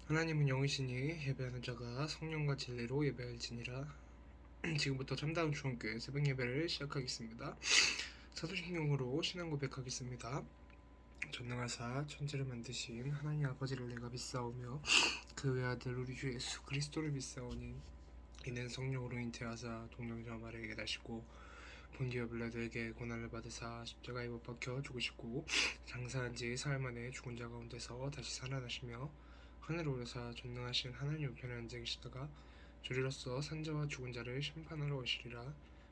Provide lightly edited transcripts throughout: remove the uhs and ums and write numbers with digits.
하나님은 영이시니 예배하는 자가 성령과 진리로 예배할지니라. 지금부터 참다운 주원교회 새벽 예배를 시작하겠습니다. 사도신경으로 신앙 고백하겠습니다. 전능하사 천지를 만드신 하나님 아버지를 내가 믿사오며 그 외아들 우리 주 예수 그리스도를 믿사오니 이는 성령으로 잉태하사 동정자 마리아에게 나시고 본디오 빌라도에게 고난을 받으사 십자가에 못 박혀 죽으시고 장사한 지 사흘 만에 죽은 자 가운데서 다시 살아나시며 하늘에 오르사 전능하신 하나님 우편에 앉아 계시다가 주리로서 산자와 죽은 자를 심판하러 오시리라.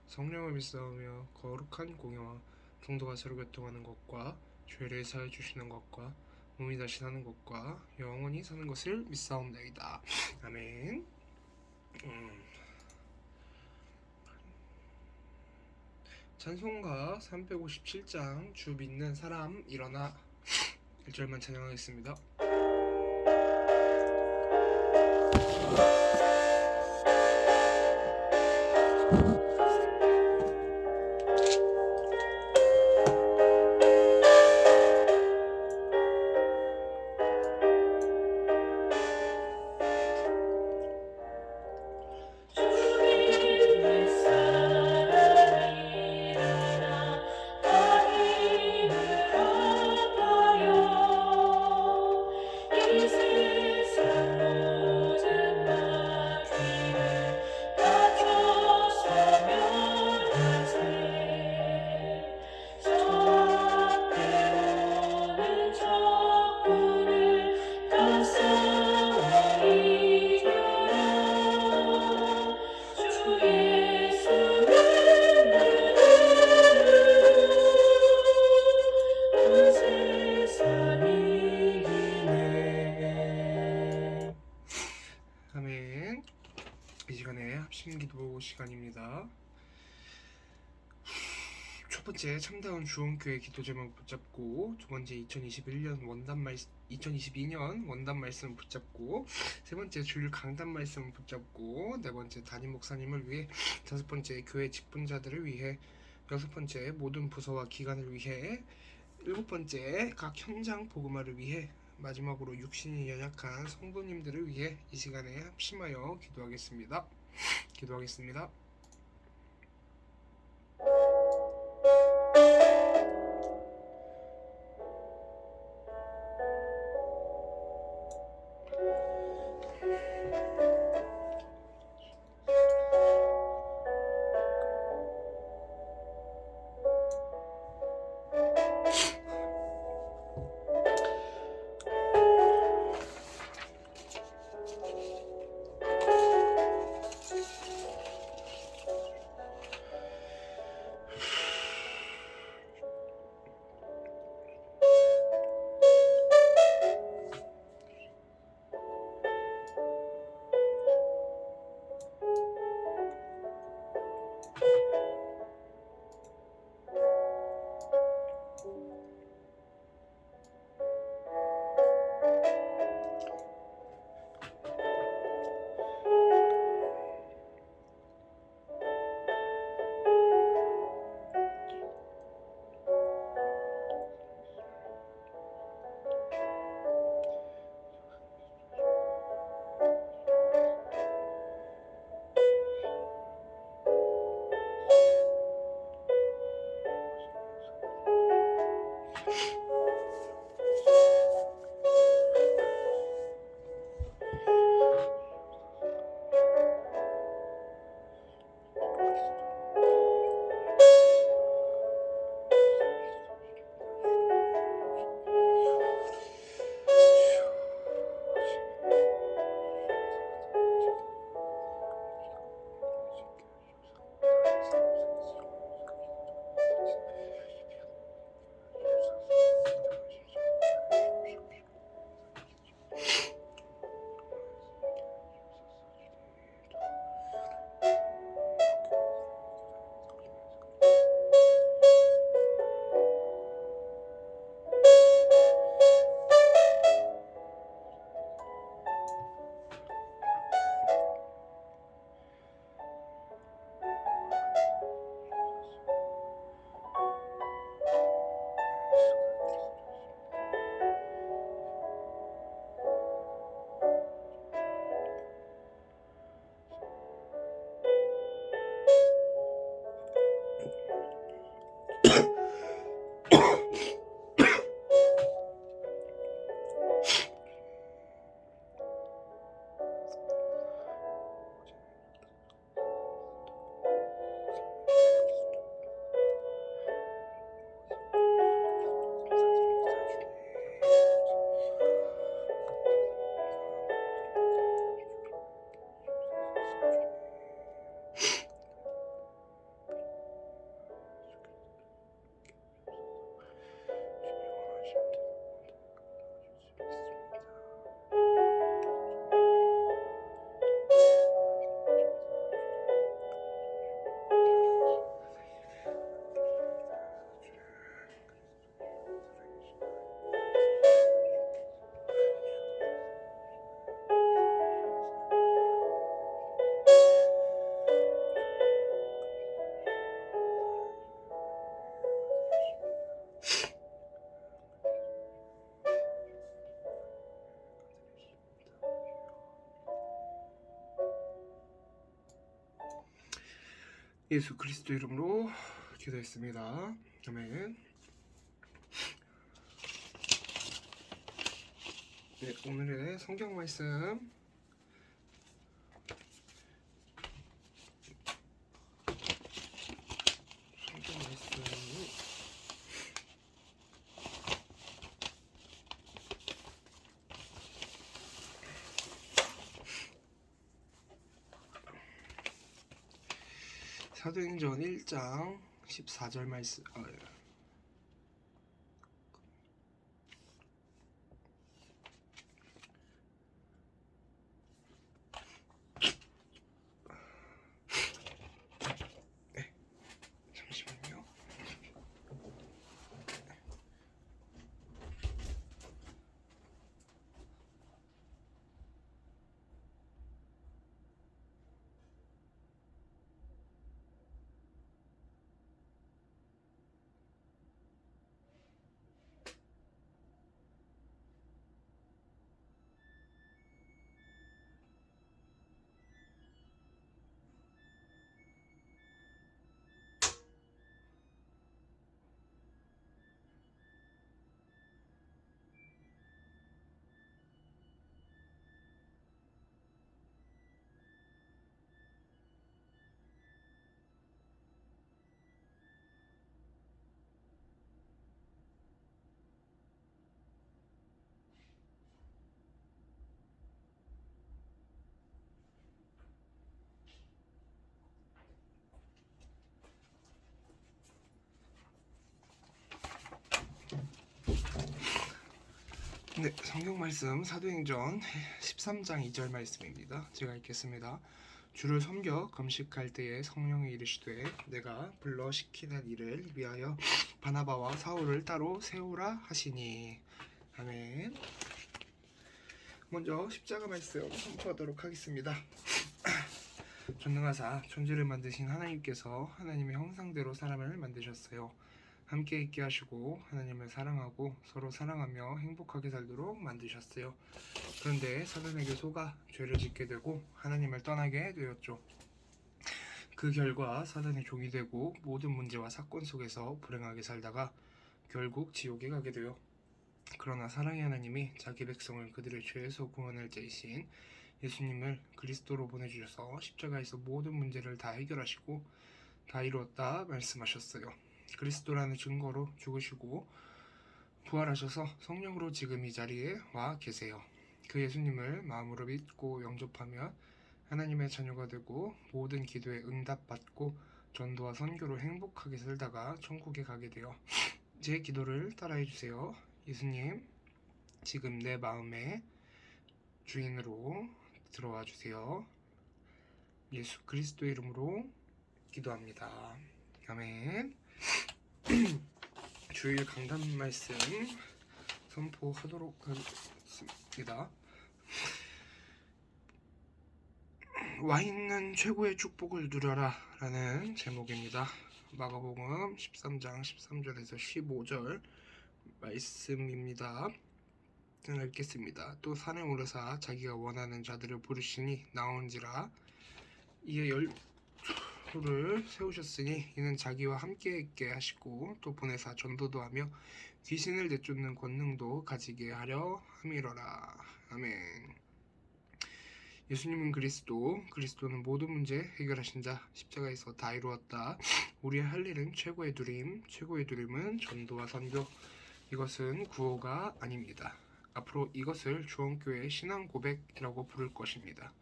성령을 믿사오며 거룩한 공예와 성도가 서로 교통하는 것과 죄를 사해 주시는 것과 몸이 다시 사는 것과 영원히 사는 것을 믿사옵나이다. 아멘. 찬송가 357장 주 믿는 사람 일어나 1절만 찬양하겠습니다. 아멘. 이 시간에 합심 기도 시간입니다. 첫 번째 참다운 주원교회 기도 제목 붙잡고, 두 번째 2022년 원단 말씀 붙잡고, 세 번째 주일 강단 말씀 붙잡고, 네 번째 담임 목사님을 위해, 다섯 번째 교회 직분자들을 위해, 여섯 번째 모든 부서와 기관을 위해, 일곱 번째 각 현장 복음화를 위해, 마지막으로 육신이 연약한 성도님들을 위해 이 시간에 합심하여 기도하겠습니다. 기도하겠습니다. 예수 그리스도 이름으로 기도했습니다. 아멘. 네, 오늘의 성경 말씀 사도행전 1장 14절 말씀. 네, 잠시만요. 네, 성경 말씀 사도행전 13장 2절 말씀입니다. 제가 읽겠습니다. 주를 섬겨 금식할 때에 성령이 이르시되 내가 불러 시키는 일을 위하여 바나바와 사울을 따로 세우라 하시니. 아멘. 먼저 십자가 말씀 선포하도록 하겠습니다. 전능하사 존재를 만드신 하나님께서 하나님의 형상대로 사람을 만드셨어요. 함께 있게 하시고 하나님을 사랑하고 서로 사랑하며 행복하게 살도록 만드셨어요. 그런데 사단에게 속아 죄를 짓게 되고 하나님을 떠나게 되었죠. 그 결과 사단의 종이 되고 모든 문제와 사건 속에서 불행하게 살다가 결국 지옥에 가게 돼요. 그러나 사랑의 하나님이 자기 백성을 그들의 죄에서 구원할 자이신 예수님을 그리스도로 보내주셔서 십자가에서 모든 문제를 다 해결하시고 다 이루었다 말씀하셨어요. 그리스도라는 증거로 죽으시고 부활하셔서 성령으로 지금 이 자리에 와 계세요. 그 예수님을 마음으로 믿고 영접하면 하나님의 자녀가 되고 모든 기도에 응답받고 전도와 선교로 행복하게 살다가 천국에 가게 돼요. 제 기도를 따라해 주세요. 예수님, 지금 내 마음의 주인으로 들어와 주세요. 예수 그리스도 이름으로 기도합니다. 아멘. 주일 강단 말씀 선포하도록 하겠습니다. 와 있는 최고의 축복을 누려라 라는 제목입니다. 마가복음 13장 13절에서 15절 말씀입니다. 읽겠습니다. 또 산에 오르사 자기가 원하는 자들을 부르시니 나온지라. 이에 열두를 세우셨으니 이는 자기와 함께 있게 하시고 또 보내사 전도도 하며 귀신을 내쫓는 권능도 가지게 하려 함이로라. 아멘. 예수님은 그리스도는 모든 문제 해결하신 자, 십자가에서 다 이루었다. 우리의 할 일은 최고의 누림은 전도와 선교. 이것은 구호가 아닙니다. 앞으로 이것을 주원교회 신앙 고백이라고 부를 것입니다.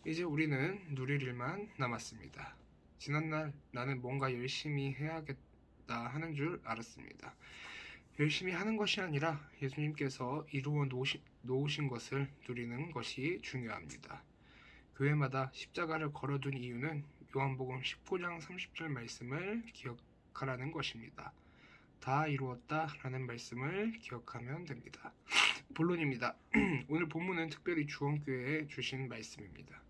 이제 우리는 누릴 일만 남았습니다. 지난날 나는 뭔가 열심히 해야겠다 하는 줄 알았습니다. 열심히 하는 것이 아니라 예수님께서 이루어 놓으신 것을 누리는 것이 중요합니다. 교회마다 십자가를 걸어둔 이유는 요한복음 19장 30절 말씀을 기억하라는 것입니다. 다 이루었다 라는 말씀을 기억하면 됩니다. 본론입니다. 오늘 본문은 특별히 주원교회에 주신 말씀입니다.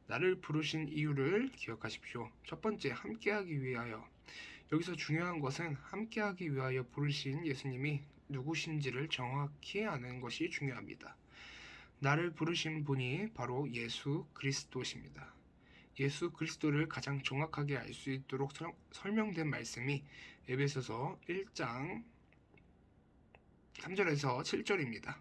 나를 부르신 이유를 기억하십시오. 첫 번째, 함께하기 위하여. 여기서 중요한 것은 함께하기 위하여 부르신 예수님이 누구신지를 정확히 아는 것이 중요합니다. 나를 부르신 분이 바로 예수 그리스도십니다. 예수 그리스도를 가장 정확하게 알 수 있도록 설명된 말씀이 에베소서 1장 3절에서 7절입니다.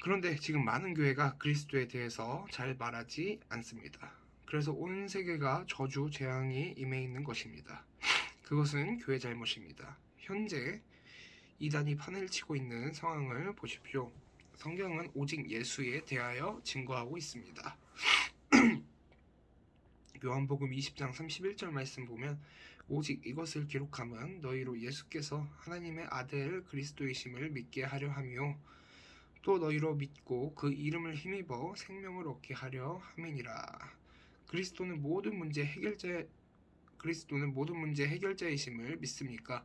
그런데 지금 많은 교회가 그리스도에 대해서 잘 말하지 않습니다. 그래서 온 세계가 저주 재앙이 임해 있는 것입니다. 그것은 교회 잘못입니다. 현재 이단이 판을 치고 있는 상황을 보십시오. 성경은 오직 예수에 대하여 증거하고 있습니다. 요한복음 20장 31절 말씀 보면 오직 이것을 기록함은 너희로 예수께서 하나님의 아들 그리스도이심을 믿게 하려 함이요 또 너희로 믿고 그 이름을 힘입어 생명을 얻게 하려 함이니라. 그리스도는 모든 문제 해결자이심을 믿습니까?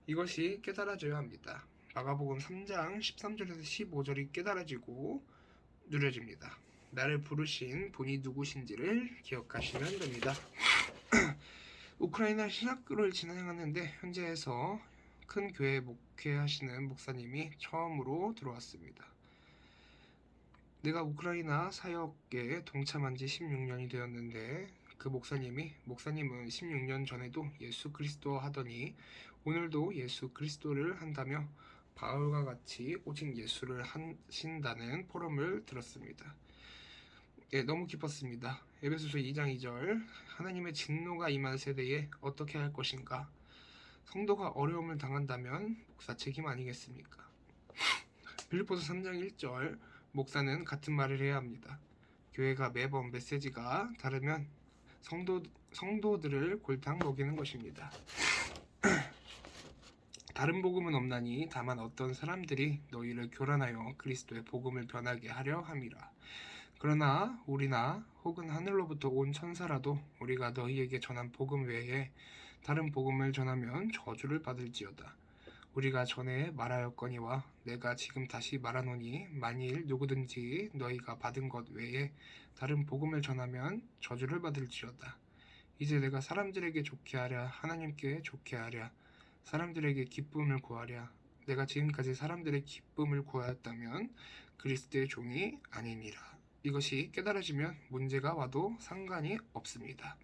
이것이 깨달아져야 합니다. 마가복음 3장 13절에서 15절이 깨달아지고 누려집니다. 나를 부르신 분이 누구신지를 기억하시면 됩니다. 우크라이나 신학교를 진행하는데 현지에서 큰 교회 목회하시는 목사님이 처음으로 들어왔습니다. 내가 우크라이나 사역에 동참한 지 16년이 되었는데 그 목사님은 16년 전에도 예수 그리스도 하더니 오늘도 예수 그리스도를 한다며 바울과 같이 오직 예수를 하신다는 포럼을 들었습니다. 너무 기뻤습니다. 에베소서 2장 2절 하나님의 진노가 임한 세대에 어떻게 할 것인가? 성도가 어려움을 당한다면 목사 책임 아니겠습니까? 빌립보서 3장 1절 목사는 같은 말을 해야 합니다. 교회가 매번 메시지가 다르면 성도들을 골탕 먹이는 것입니다. 다른 복음은 없나니 다만 어떤 사람들이 너희를 교란하여 그리스도의 복음을 변하게 하려 함이라. 그러나 우리나 혹은 하늘로부터 온 천사라도 우리가 너희에게 전한 복음 외에 다른 복음을 전하면 저주를 받을지어다. 우리가 전에 말하였거니와 내가 지금 다시 말하노니 만일 누구든지 너희가 받은 것 외에 다른 복음을 전하면 저주를 받을지어다. 이제 내가 사람들에게 좋게 하랴 하나님께 좋게 하랴 사람들에게 기쁨을 구하랴 내가 지금까지 사람들의 기쁨을 구하였다면 그리스도의 종이 아니니라. 이것이 깨달아지면 문제가 와도 상관이 없습니다.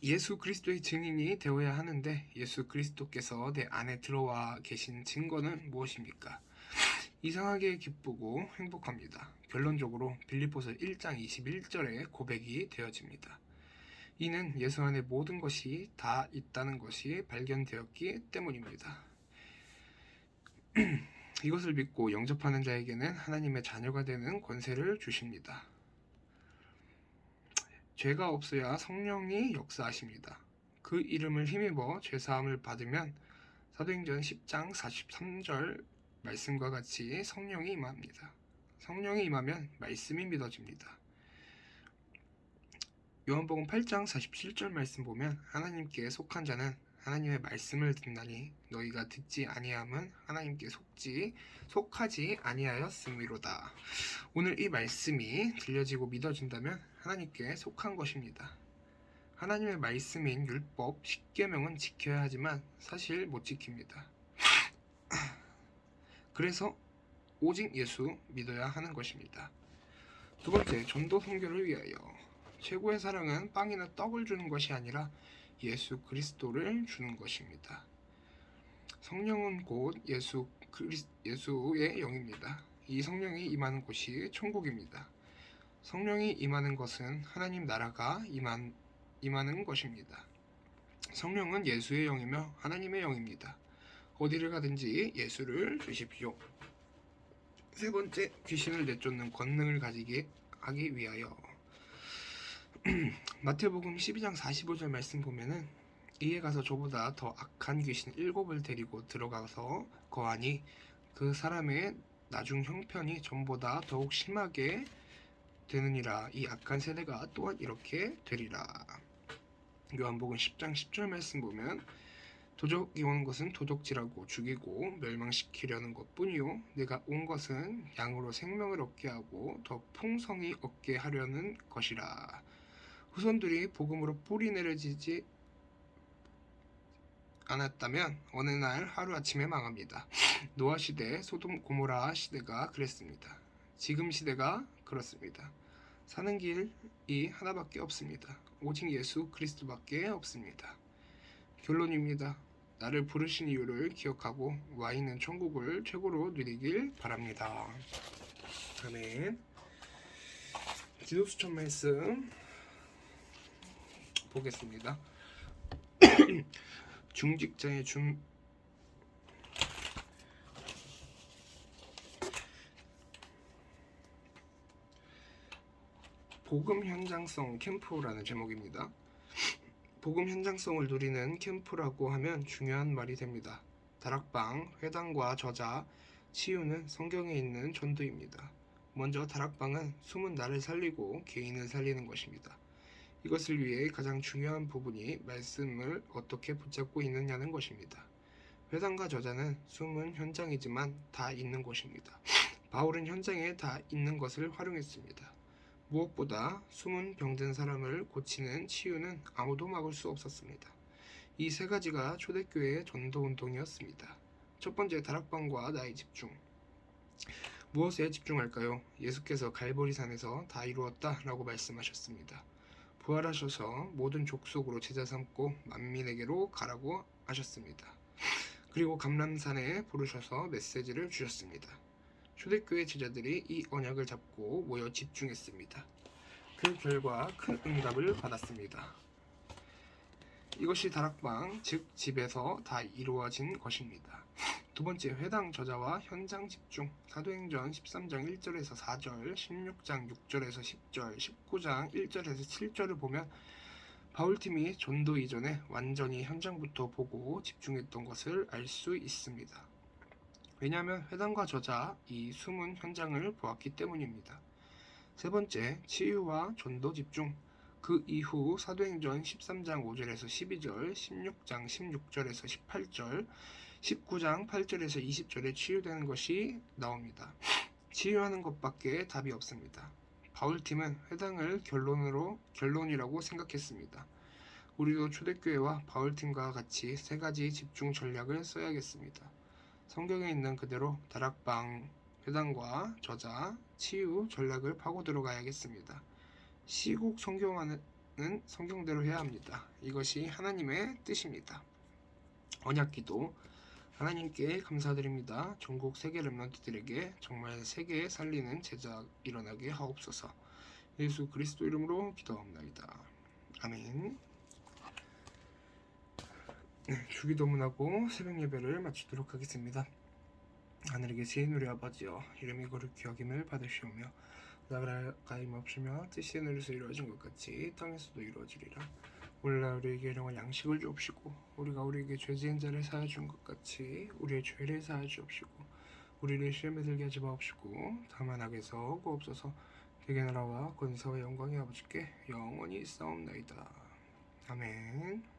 예수 그리스도의 증인이 되어야 하는데 예수 그리스도께서 내 안에 들어와 계신 증거는 무엇입니까? 이상하게 기쁘고 행복합니다. 결론적으로 빌립보서 1장 21절에 고백이 되어집니다. 이는 예수 안에 모든 것이 다 있다는 것이 발견되었기 때문입니다. 이것을 믿고 영접하는 자에게는 하나님의 자녀가 되는 권세를 주십니다. 죄가 없어야 성령이 역사하십니다. 그 이름을 힘입어 죄사함을 받으면 사도행전 10장 43절 말씀과 같이 성령이 임합니다. 성령이 임하면 말씀이 믿어집니다. 요한복음 8장 47절 말씀 보면 하나님께 속한 자는 하나님의 말씀을 듣나니 너희가 듣지 아니함은 하나님께 속하지 아니하였음이로다. 오늘 이 말씀이 들려지고 믿어진다면 하나님께 속한 것입니다. 하나님의 말씀인 율법, 십계명은 지켜야 하지만 사실 못 지킵니다. 그래서 오직 예수 믿어야 하는 것입니다. 두 번째, 전도 선교를 위하여. 최고의 사랑은 빵이나 떡을 주는 것이 아니라 예수 그리스도를 주는 것입니다. 성령은 곧 예수의 영입니다. 이 성령이 임하는 곳이 천국입니다. 성령이 임하는 것은 하나님 나라가 임하는 것입니다. 성령은 예수의 영이며 하나님의 영입니다. 어디를 가든지 예수를 주십시오. 세 번째, 귀신을 내쫓는 권능을 가지게 하기 위하여. 마태복음 12장 45절 말씀 보면은 이에 가서 저보다 더 악한 귀신 7을 데리고 들어가서 거하니 그 사람의 나중 형편이 전보다 더욱 심하게 되느니라. 이 악한 세대가 또한 이렇게 되리라. 요한복음 10장 10절 말씀 보면 도적이 오는 것은 도적질하고 죽이고 멸망시키려는 것뿐이요 내가 온 것은 양으로 생명을 얻게 하고 더 풍성히 얻게 하려는 것이라. 후손들이 복음으로 뿌리 내려지지 않았다면 어느 날 하루아침에 망합니다. 노아 시대, 소돔 고모라 시대가 그랬습니다. 지금 시대가 그렇습니다. 사는 길이 하나밖에 없습니다. 오직 예수 그리스도밖에 없습니다. 결론입니다. 나를 부르신 이유를 기억하고 와 있는 천국을 최고로 누리길 바랍니다. 아멘. 기도수천 말씀 보겠습니다. 중직자의 복음 현장성 캠프라는 제목입니다. 복음 현장성을 누리는 캠프라고 하면 중요한 말이 됩니다. 다락방, 회당과 저자, 치유는 성경에 있는 전도입니다. 먼저 다락방은 숨은 나를 살리고 개인을 살리는 것입니다. 이것을 위해 가장 중요한 부분이 말씀을 어떻게 붙잡고 있느냐는 것입니다. 회당과 저자는 숨은 현장이지만 다 있는 곳입니다. 바울은 현장에 다 있는 것을 활용했습니다. 무엇보다 숨은 병든 사람을 고치는 치유는 아무도 막을 수 없었습니다. 이 세 가지가 초대교회의 전도운동이었습니다. 첫 번째, 다락방과 나의 집중. 무엇에 집중할까요? 예수께서 갈보리산에서 다 이루었다라고 말씀하셨습니다. 부활하셔서 모든 족속으로 제자 삼고 만민에게로 가라고 하셨습니다. 그리고 감람산에 부르셔서 메시지를 주셨습니다. 초대교회 제자들이 이 언약을 잡고 모여 집중했습니다. 그 결과 큰 응답을 받았습니다. 이것이 다락방, 즉 집에서 다 이루어진 것입니다. 두 번째, 회당 저자와 현장 집중. 사도행전 13장 1절에서 4절, 16장 6절에서 10절, 19장 1절에서 7절을 보면 바울팀이 전도 이전에 완전히 현장부터 보고 집중했던 것을 알 수 있습니다. 왜냐하면 회당과 저자, 이 숨은 현장을 보았기 때문입니다. 세 번째, 치유와 전도 집중. 그 이후 사도행전 13장 5절에서 12절, 16장 16절에서 18절, 19장 8절에서 20절에 치유되는 것이 나옵니다. 치유하는 것밖에 답이 없습니다. 바울팀은 회당을 결론이라고 생각했습니다. 우리도 초대교회와 바울팀과 같이 세 가지 집중 전략을 써야겠습니다. 성경에 있는 그대로 다락방, 회당과 저자, 치유 전략을 파고 들어가야겠습니다. 시국 성경화는 성경대로 해야 합니다. 이것이 하나님의 뜻입니다. 언약기도. 하나님께 감사드립니다. 전국 세계 렘넌트들에게 정말 세계에 살리는 제자 일어나게 하옵소서. 예수 그리스도 이름으로 기도합니다. 아멘. 주기도문하고 새벽 예배를 마치도록 하겠습니다. 하늘에 계신 우리 아버지여, 이름이 거룩히 여김을 받으시오며 나라가 임없으며 뜻이 하늘에서 이루어진 것 같이 땅에서도 이루어지리라. 오늘날 우리에게 일용할 양식을 주옵시고 우리가 우리에게 죄 지은 자를 사하여 준 것 같이 우리의 죄를 사하여 주옵시고 우리를 시험에 들게 하지 마옵시고 다만 악에서 구옵소서. 대개 나라와 권세와 영광이 아버지께 영원히 있사옵나이다. 아멘.